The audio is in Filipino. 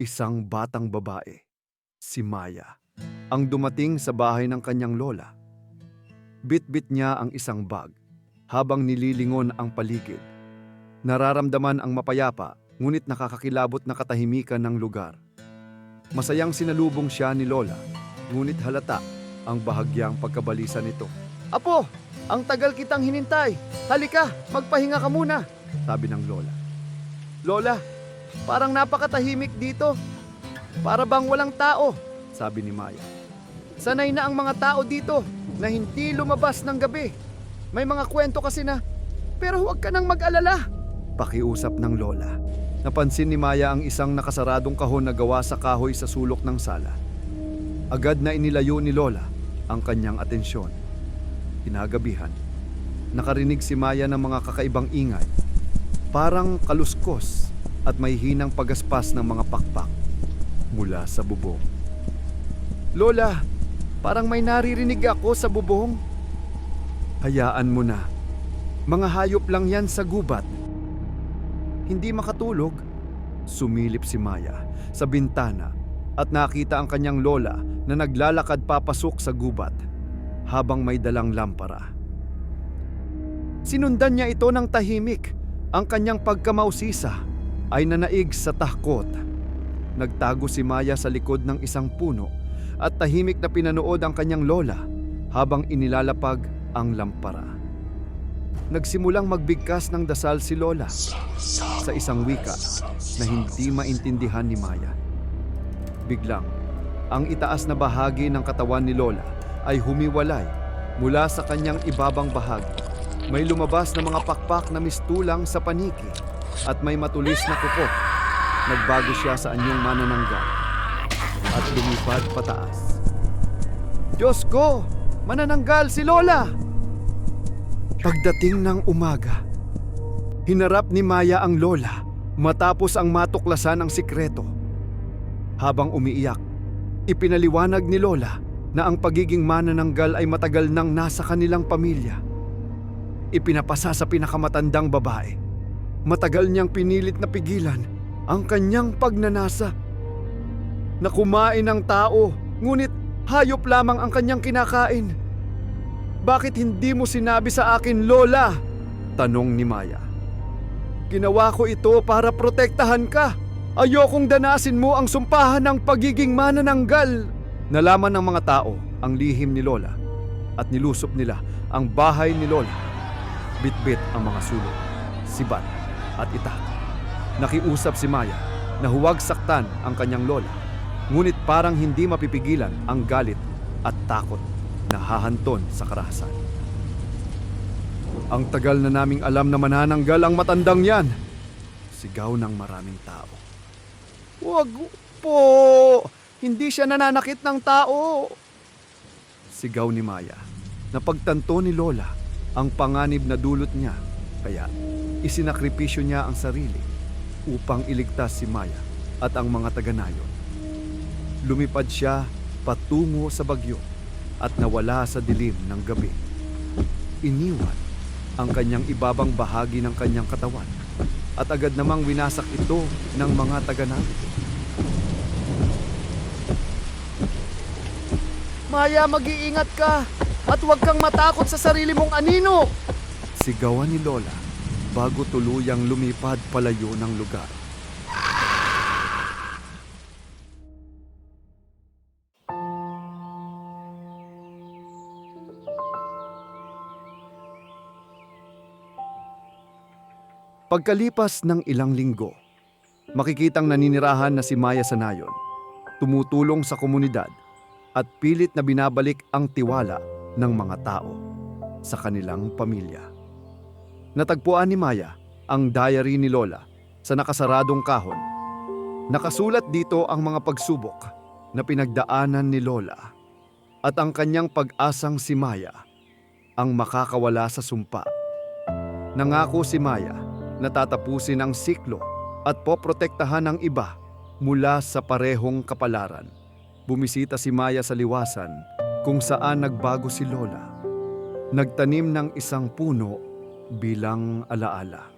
isang batang babae, si Maya, ang dumating sa bahay ng kanyang lola. Bit-bit niya ang isang bag habang nililingon ang paligid. Nararamdaman ang mapayapa ngunit nakakakilabot na katahimikan ng lugar. Masayang sinalubong siya ni lola, ngunit halata ang bahagyang pagkabalisa nito. "Apo, ang tagal kitang hinintay. Halika, magpahinga ka muna," sabi ng lola. "Lola, parang napakatahimik dito. Para bang walang tao," sabi ni Maya. "Sanay na ang mga tao dito na hindi lumabas ng gabi. May mga kwento kasi na, pero huwag ka nang mag-alala." Pakiusap ng lola. Napansin ni Maya ang isang nakasaradong kahon na gawa sa kahoy sa sulok ng sala. Agad na inilayo ni lola ang kanyang atensyon. Kinagabihan, nakarinig si Maya ng mga kakaibang ingay. Parang kaluskos at may hinang pagaspas ng mga pakpak mula sa bubong. "Lola, parang may naririnig ako sa bubong." "Hayaan mo na. Mga hayop lang yan sa gubat." Hindi makatulog, sumilip si Maya sa bintana at nakita ang kanyang lola na naglalakad papasok sa gubat habang may dalang lampara. Sinundan niya ito ng tahimik. Ang kanyang pagkamausisa ay nanaig sa takot. Nagtago si Maya sa likod ng isang puno at tahimik na pinanood ang kanyang lola habang inilalapag ang lampara. Nagsimulang magbigkas ng dasal si lola sa isang wika na hindi maintindihan ni Maya. Biglang, ang itaas na bahagi ng katawan ni lola ay humiwalay mula sa kanyang ibabang bahagi. May lumabas na mga pakpak na mistulang sa paniki at may matulis na kupot. Nagbago siya sa anyong manananggal at lumipad pataas. "Diyos ko! Manananggal si lola!" Pagdating ng umaga, hinarap ni Maya ang lola matapos ang matuklasan ang sikreto. Habang umiiyak, ipinaliwanag ni lola na ang pagiging manananggal ay matagal nang nasa kanilang pamilya. Ipinapasa sa pinakamatandang babae. Matagal niyang pinilit na pigilan ang kanyang pagnanasa. Na kumain ng tao, ngunit hayop lamang ang kanyang kinakain. "Bakit hindi mo sinabi sa akin, lola?" tanong ni Maya. "Ginawa ko ito para protektahan ka. Ayokong danasin mo ang sumpahan ng pagiging manananggal." Nalaman ng mga tao ang lihim ni lola at nilusob nila ang bahay ni lola. Bitbit ang mga sulok, sibat at itak. Nakiusap si Maya na huwag saktan ang kanyang lola, ngunit parang hindi mapipigilan ang galit at takot na hahanton sa karahasan. "Ang tagal na naming alam na manananggal ang matandang yan," sigaw ng maraming tao. "Wag po! Hindi siya nananakit ng tao!" sigaw ni Maya. Napagtanto ni lola ang panganib na dulot niya, kaya isinakripisyo niya ang sarili upang iligtas si Maya at ang mga taga-nayon. Lumipad siya patungo sa bagyo at nawala sa dilim ng gabi. Iniwan ang kanyang ibabang bahagi ng kanyang katawan at agad namang winasak ito ng mga taga-nayon. "Maya, mag-iingat ka at huwag kang matakot sa sarili mong anino!" sigawan ni lola bago tuluyang lumipad palayo ng lugar. Pagkalipas ng ilang linggo, makikitang naninirahan na si Maya sa nayon, tumutulong sa komunidad at pilit na binabalik ang tiwala ng mga tao sa kanilang pamilya. Natagpuan ni Maya ang diary ni lola sa nakasaradong kahon. Nakasulat dito ang mga pagsubok na pinagdaanan ni lola at ang kanyang pag-asang si Maya ang makakawala sa sumpa. Nangako si Maya na tatapusin ang siklo at poprotektahan ang iba mula sa parehong kapalaran. Bumisita si Maya sa liwasan kung saan nagbago si lola. Nagtanim ng isang puno bilang alaala.